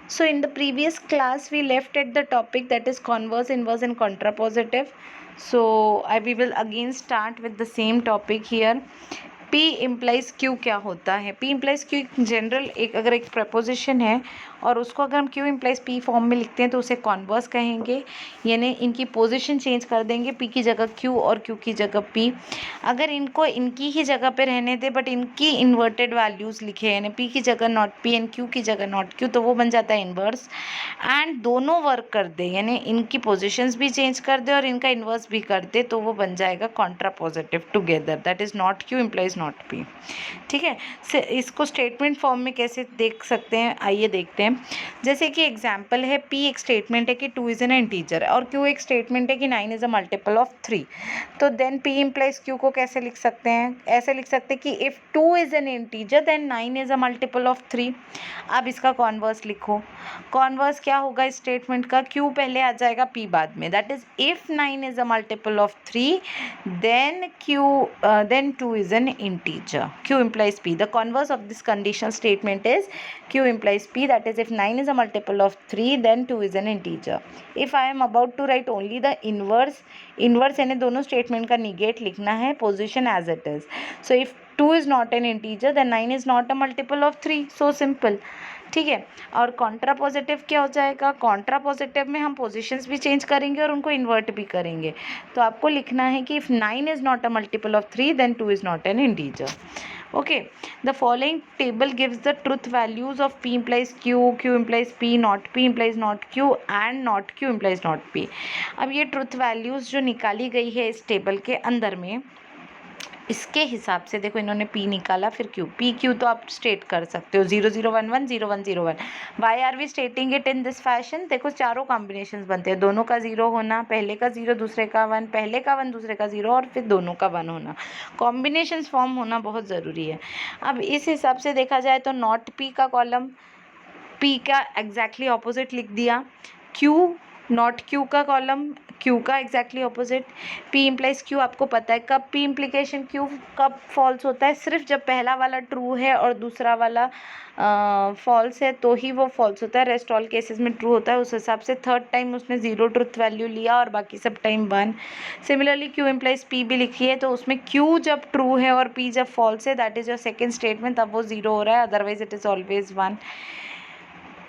So in the previous class we left at the topic that is converse, inverse and contrapositive. So we will again start with the same topic here. P implies Q क्या होता है? P implies Q general अगर एक preposition है और उसको अगर हम Q implies P फॉर्म में लिखते हैं तो उसे कॉन्वर्स कहेंगे, यानी इनकी पोजीशन चेंज कर देंगे, P की जगह Q और Q की जगह P। अगर इनको इनकी ही जगह पे रहने दे बट इनकी इन्वर्टेड वैल्यूज़ लिखे, यानी P की जगह नॉट P एंड Q की जगह नॉट Q, तो वो बन जाता है इन्वर्स। एंड दोनों वर्क कर दे, यानी इनकी पोजिशंस भी चेंज कर दे और इनका इन्वर्स भी कर दे, तो वो बन जाएगा contrapositive together, that is not Q implies not P। ठीक है, इसको स्टेटमेंट फॉर्म में कैसे देख सकते हैं, आइए देखते हैं। जैसे कि एग्जाम्पल है, P एक स्टेटमेंट है कि 2 इज़ एन इंटीजर और Q एक स्टेटमेंट है कि 9 इज़ अ मल्टीपल ऑफ 3। तो देन P इम्प्लाइज Q को कैसे लिख सकते हैं? ऐसे लिख सकते हैं कि if 2 is an integer then 9 is a multiple of 3। अब इसका कॉन्वर्स लिखो। कॉन्वर्स क्या होगा इस स्टेटमेंट का? Q पहले आ जाएगा, P बाद में। That is if 9 is a multiple of 3 then then 2 is an integer. Q implies P. The converse of this conditional statement is Q implies P, that is if 9 is a multiple of 3 then 2 is an integer. If I am about to write only the inverse यानी दोनों statement का negate लिखना है, position as it is. So if 2 is not an integer then 9 is not a multiple of 3. So simple. ठीक है, और contrapositive क्या हो जाएगा? कॉन्ट्रापोजिटिव में हम पोजीशंस भी चेंज करेंगे और उनको इन्वर्ट भी करेंगे। तो आपको लिखना है कि if 9 is not a multiple of 3 then 2 is not an integer. Okay, the following table gives the truth values of P implies Q, Q implies P, not P implies not Q and not Q implies not P. अब ये truth values जो निकाली गई है इस table के अंदर में, इसके हिसाब से देखो इन्होंने P निकाला, फिर Q, P Q तो आप स्टेट कर सकते हो 0 0 1 1 0 1 0 1। Why are we stating it in this fashion? देखो चारों कॉम्बिनेशन बनते हैं, दोनों का 0 होना, पहले का 0 दूसरे का 1, पहले का 1 दूसरे का 0 और फिर दोनों का 1 होना। कॉम्बिनेशन फॉर्म होना बहुत ज़रूरी है। अब इस हिसाब से देखा जाए तो नॉट P का कॉलम P का एग्जैक्टली ऑपोजिट लिख दिया, Q नॉट Q का कॉलम Q का exactly opposite. P implies Q आपको पता है, कब P इम्प्लीकेशन Q कब फॉल्स होता है? सिर्फ जब पहला वाला ट्रू है और दूसरा वाला फॉल्स है तो ही वो फॉल्स होता है, रेस्ट ऑल केसेस में ट्रू होता है। उस हिसाब से थर्ड टाइम उसने 0 ट्रुथ वैल्यू लिया और बाकी सब time 1। Similarly Q implies P भी लिखी है, तो उसमें Q जब ट्रू है और P जब फॉल्स है, that is your second statement, तब वो 0 हो रहा है, अदरवाइज इट इज़ ऑलवेज 1।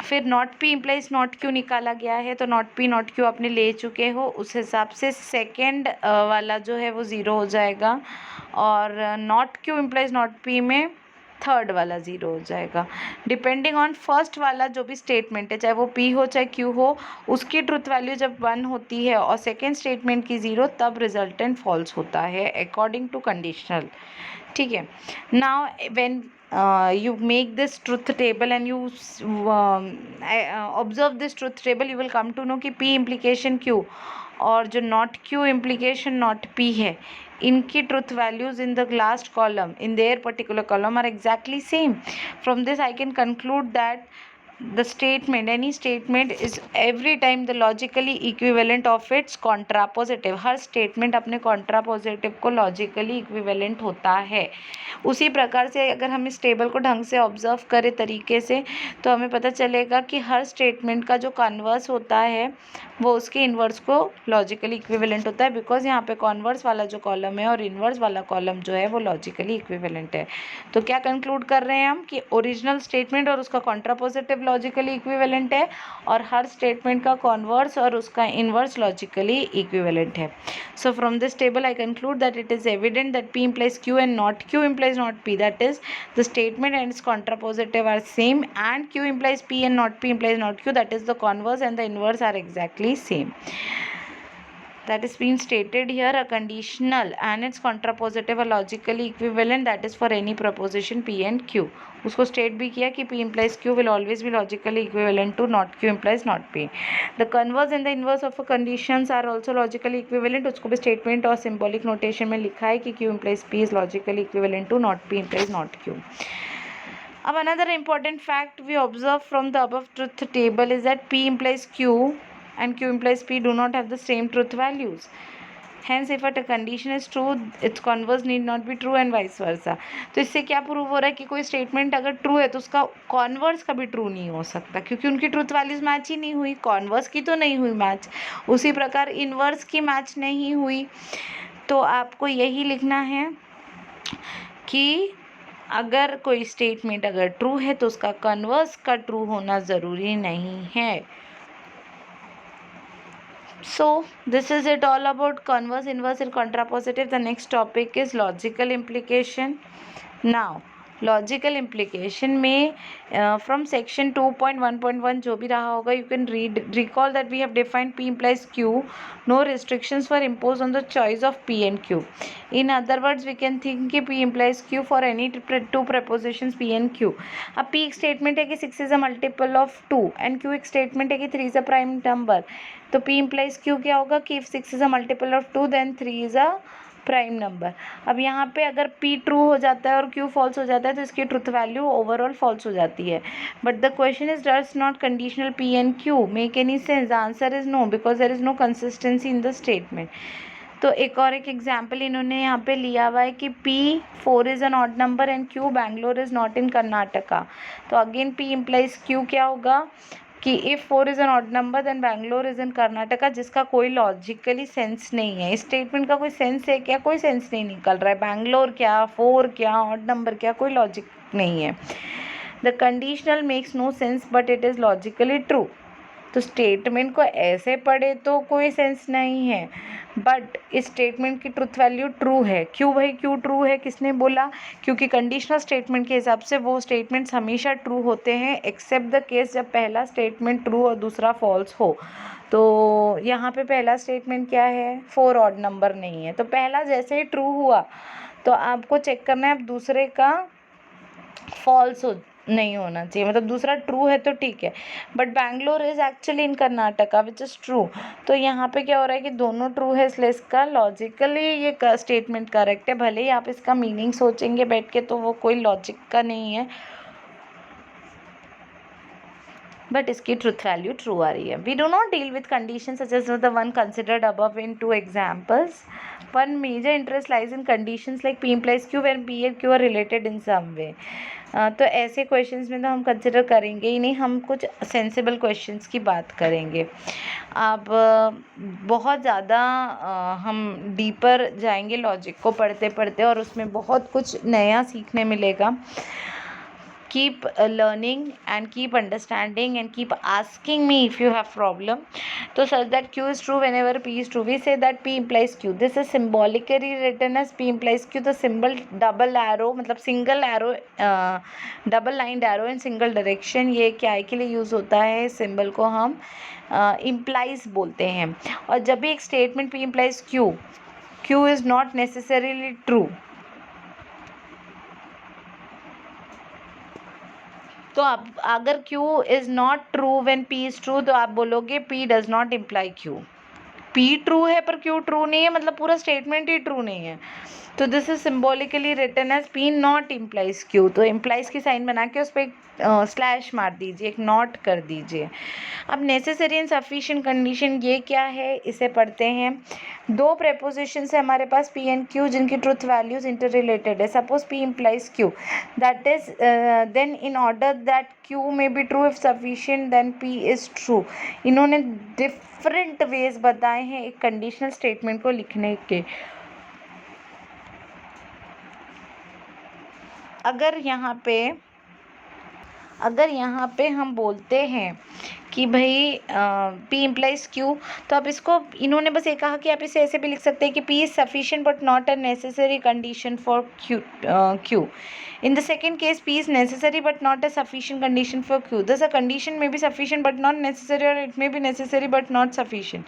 फिर not P implies not Q निकाला गया है, तो नॉट P नॉट Q आपने ले चुके हो, उस हिसाब से सेकेंड वाला जो है वो 0 हो जाएगा और not Q implies not P में थर्ड वाला 0 हो जाएगा। डिपेंडिंग ऑन फर्स्ट वाला जो भी स्टेटमेंट है, चाहे वो P हो चाहे Q हो, उसकी ट्रुथ वैल्यू जब 1 होती है और सेकेंड स्टेटमेंट की 0, तब रिजल्टेंट फॉल्स होता है अकॉर्डिंग टू कंडीशनल। ठीक है, now when you make this truth table and you observe this truth table, you will come to know कि P implication Q और जो not Q implication not P है, इनकी truth values in the last column in their particular column are exactly same. From this I can conclude that the statement, any statement is every time the logically equivalent of its contrapositive. Her statement अपने contrapositive को logically equivalent होता है। उसी प्रकार से अगर हम इस टेबल को ढंग से ऑब्जर्व करें तरीके से, तो हमें पता चलेगा कि हर स्टेटमेंट का जो कन्वर्स होता है वो उसके इन्वर्स को लॉजिकली इक्विवेलेंट होता है, बिकॉज यहाँ पे कॉन्वर्स वाला जो कॉलम है और इन्वर्स वाला कॉलम जो है वो लॉजिकली इक्विवेलेंट है। तो क्या कंक्लूड कर रहे हैं हम कि ओरिजिनल स्टेटमेंट और उसका कॉन्ट्रापोजिटिव लॉजिकली इक्विवेलेंट है और हर स्टेटमेंट का कॉन्वर्स और उसका इन्वर्स लॉजिकली इक्विवेलेंट है। So from this table I conclude that it is evident that P implies Q and not Q implies not P, that is the statement and its contrapositive are same, and Q implies P and not P implies not Q, that is the converse and the inverse are exactly same. That is being stated here, a conditional and its contrapositive are logically equivalent, that is for any proposition P and Q. उसको state भी किया कि P implies Q will always be logically equivalent to not Q implies not P. The converse and the inverse of a conditions are also logically equivalent. उसको भी statement और symbolic notation में लिखा है कि Q implies P is logically equivalent to not P implies not Q. अब another important fact we observe from the above truth table is that P implies Q and Q implies P do not have the same truth values. Hence if a condition is true, its converse need not be true and vice versa. तो इससे क्या prove हो रहा है कि कोई statement अगर true है तो उसका कॉन्वर्स कभी ट्रू नहीं हो सकता, क्योंकि उनकी ट्रूथ वैल्यूज मैच ही नहीं हुई, कॉन्वर्स की तो नहीं हुई मैच, उसी प्रकार इनवर्स की मैच नहीं हुई। तो आपको यही लिखना है कि अगर कोई स्टेटमेंट अगर ट्रू है तो उसका कन्वर्स का ट्रू होना ज़रूरी नहीं है। So this is it all about converse, inverse and contrapositive. The next topic is logical implication. Now logical implication में फ्रॉम सेक्शन 2.1.1 जो भी रहा होगा, you can recall that we have defined P implies Q. No restrictions were imposed on the choice of P and Q. In other words, we can think कि P implies Q for any two prepositions P and Q. अब P एक statement है कि 6 is a multiple of 2 and Q एक statement है कि 3 is a prime number. तो P implies Q क्या होगा कि if 6 is a multiple of 2 then 3 is a prime number. अब यहाँ पे अगर P ट्रू हो जाता है और Q फॉल्स हो जाता है तो इसकी ट्रुथ वैल्यू ओवरऑल फॉल्स हो जाती है। But the question is does not conditional P and Q make any sense? The answer is no, because there is no consistency in the statement. तो एक और एक एग्जाम्पल इन्होंने यहाँ पे लिया हुआ है कि P4 is an odd number and Q Bangalore is not in Karnataka. तो अगेन P इम्प्लाइज Q क्या होगा कि if 4 is an odd number then Bangalore is in Karnataka, जिसका कोई लॉजिकली सेंस नहीं है। इस स्टेटमेंट का कोई सेंस है क्या? कोई सेंस नहीं निकल रहा है। बैंगलोर क्या, 4 क्या, ऑड नंबर क्या, कोई लॉजिक नहीं है। The conditional makes no sense but it is logically true. तो स्टेटमेंट को ऐसे पढ़े तो कोई सेंस नहीं है, बट इस स्टेटमेंट की ट्रुथ वैल्यू ट्रू है। क्यों भाई, क्यों ट्रू है, किसने बोला? क्योंकि कंडीशनल स्टेटमेंट के हिसाब से वो स्टेटमेंट्स हमेशा ट्रू होते हैं एक्सेप्ट द केस जब पहला स्टेटमेंट ट्रू और दूसरा फॉल्स हो। तो यहाँ पे पहला स्टेटमेंट क्या है? 4 ऑड नंबर नहीं है, तो पहला जैसे ही ट्रू हुआ तो आपको चेक करना है अब दूसरे का फॉल्स नहीं होना चाहिए, मतलब दूसरा ट्रू है तो ठीक है। But Bangalore is actually in Karnataka which is true. तो यहाँ पे क्या हो रहा है कि दोनों ट्रू है, इसलिए इसका लॉजिकली ये स्टेटमेंट करेक्ट है। भले ही आप इसका मीनिंग सोचेंगे बैठ के तो वो कोई लॉजिक का नहीं है, बट इसकी ट्रुथ वैल्यू ट्रू आ रही है। We do not deal with condition such as the one considered above in 2 examples. One major interest lies in conditions like P implies Q when P and Q are related in some way. तो ऐसे questions में तो हम consider करेंगे ही नहीं, हम कुछ sensible questions की बात करेंगे। अब बहुत ज़्यादा हम डीपर जाएंगे लॉजिक को पढ़ते पढ़ते और उसमें बहुत कुछ नया सीखने मिलेगा। Keep learning and keep understanding and keep asking me if you have problem. So such that Q is true whenever P is true. We say that P implies Q. This is symbolically written as P implies Q. The symbol double arrow मतलब single arrow double lined arrow in single direction, ये क्या के लिए use होता है? Symbol को हम implies बोलते हैं। और जब भी एक statement P implies Q, Q is not necessarily true, तो आप अगर Q is not true when P is true तो आप बोलोगे P does not imply Q। P true है पर Q ट्रू नहीं है, मतलब पूरा स्टेटमेंट ही ट्रू नहीं है। तो this is symbolically written as P not implies Q। तो इम्प्लाइज की साइन बना के उस पर एक स्लैश मार दीजिए, एक नॉट कर दीजिए। अब नेसेसरी एंड सफिशिएंट कंडीशन ये क्या है, इसे पढ़ते हैं। दो प्रेपोजिशन है हमारे पास P एंड Q जिनकी ट्रुथ वैल्यूज इंटर रिलेटेड है। Suppose P implies Q, that is then in order that Q may be true if sufficient then P is true. इन्होंने डिफरेंट वेज बताए हैं एक कंडीशनल स्टेटमेंट को लिखने के। अगर यहाँ पे हम बोलते हैं कि भाई P इम्प्लाइज Q, तो अब इसको इन्होंने बस ये कहा कि आप इसे ऐसे भी लिख सकते हैं कि P is sufficient but not a necessary condition for Q. In the second case, P is necessary but not a sufficient condition for Q. Thus, a condition may be sufficient but not necessary, or it may be necessary but not sufficient.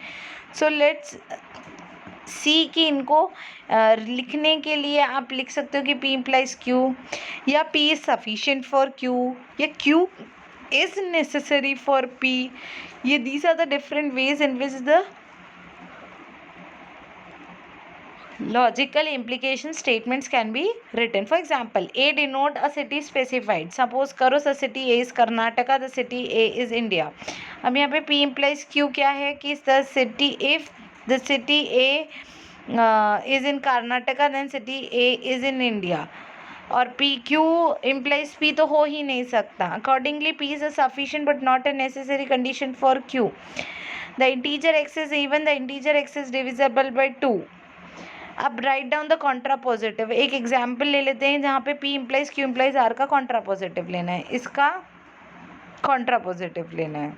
So, let's see कि इनको लिखने के लिए आप लिख सकते हो कि P implies Q, या P is sufficient for Q, या Q is necessary for P. ये these are the different ways in which the logical implication statements can be written. For example, A denote a city specified. Suppose करो the city A is Karnataka, the city A is India. अब यहाँ पे P implies Q क्या है कि the city, if the city A is in Karnataka, then city A is in India. और P Q implies P तो हो ही नहीं सकता. Accordingly, P is a sufficient but not a necessary condition for Q. The integer x is even, the integer x is divisible by 2. अब write down the contrapositive. एक example ले लेते हैं जहाँ पे P implies Q implies R का contrapositive लेना है. इसका कॉन्ट्रापोजिटिव लेना है.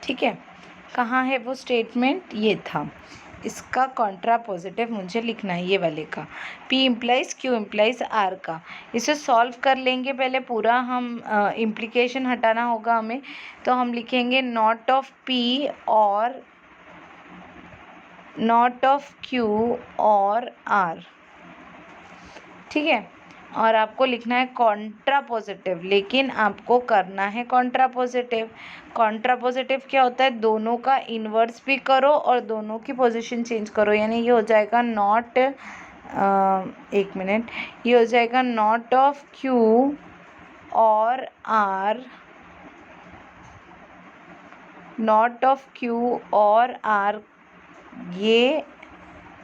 ठीक है, कहाँ है वो स्टेटमेंट? ये था. इसका कॉन्ट्रापोजिटिव मुझे लिखना है, ये वाले का. P implies Q implies R का. इसे सॉल्व कर लेंगे. पहले पूरा हम इम्प्लीकेशन हटाना होगा हमें. तो हम लिखेंगे नॉट ऑफ P और नॉट ऑफ Q और R. ठीक है, और आपको लिखना है कॉन्ट्रापोजिटिव, लेकिन आपको करना है कॉन्ट्रापोजिटिव. कॉन्ट्रापोजिटिव क्या होता है? दोनों का इन्वर्स भी करो और दोनों की पोजीशन चेंज करो. यानी ये हो जाएगा नॉट, एक मिनट, ये हो जाएगा नॉट ऑफ Q और R, नॉट ऑफ Q और R, ये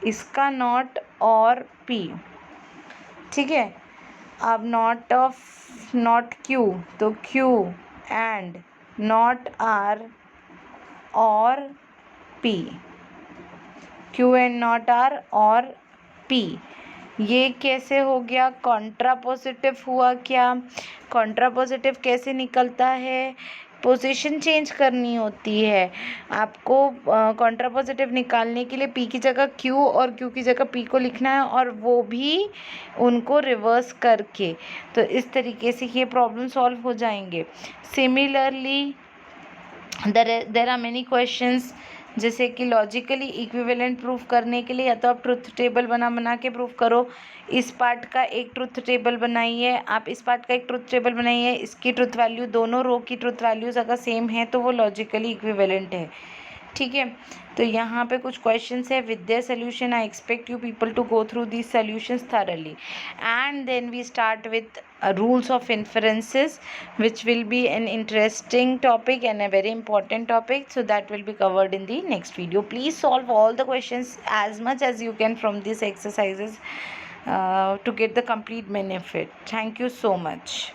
इसका नॉट और P. ठीक है, अब नॉट ऑफ नॉट Q तो Q एंड नॉट R और P, Q and not R और P. ये कैसे हो गया? कॉन्ट्रापोजिटिव हुआ. क्या कॉन्ट्रापोजिटिव कैसे निकलता है? पोजीशन चेंज करनी होती है आपको. कॉन्ट्रापोजिटिव निकालने के लिए P की जगह Q और Q की जगह P को लिखना है, और वो भी उनको रिवर्स करके. तो इस तरीके से ये प्रॉब्लम सॉल्व हो जाएंगे. Similarly there are many questions, जैसे कि लॉजिकली इक्विवेलेंट प्रूफ करने के लिए या तो आप ट्रुथ टेबल बना के प्रूफ करो. इस पार्ट का एक ट्रुथ टेबल बनाइए, आप इस पार्ट का एक ट्रुथ टेबल बनाइए. इसकी ट्रुथ वैल्यू, दोनों रो की ट्रुथ वैल्यूज़ अगर सेम है तो वो लॉजिकली इक्विवेलेंट है. ठीक है, तो यहाँ पे कुछ क्वेश्चंस है. With their solution I expect you people to go through these solutions thoroughly, and then we start with rules of inferences, which will be an interesting topic and a very important topic. So that will be covered in the next video. Please solve all the questions as much as you can from these exercises to get the complete benefit. Thank you so much.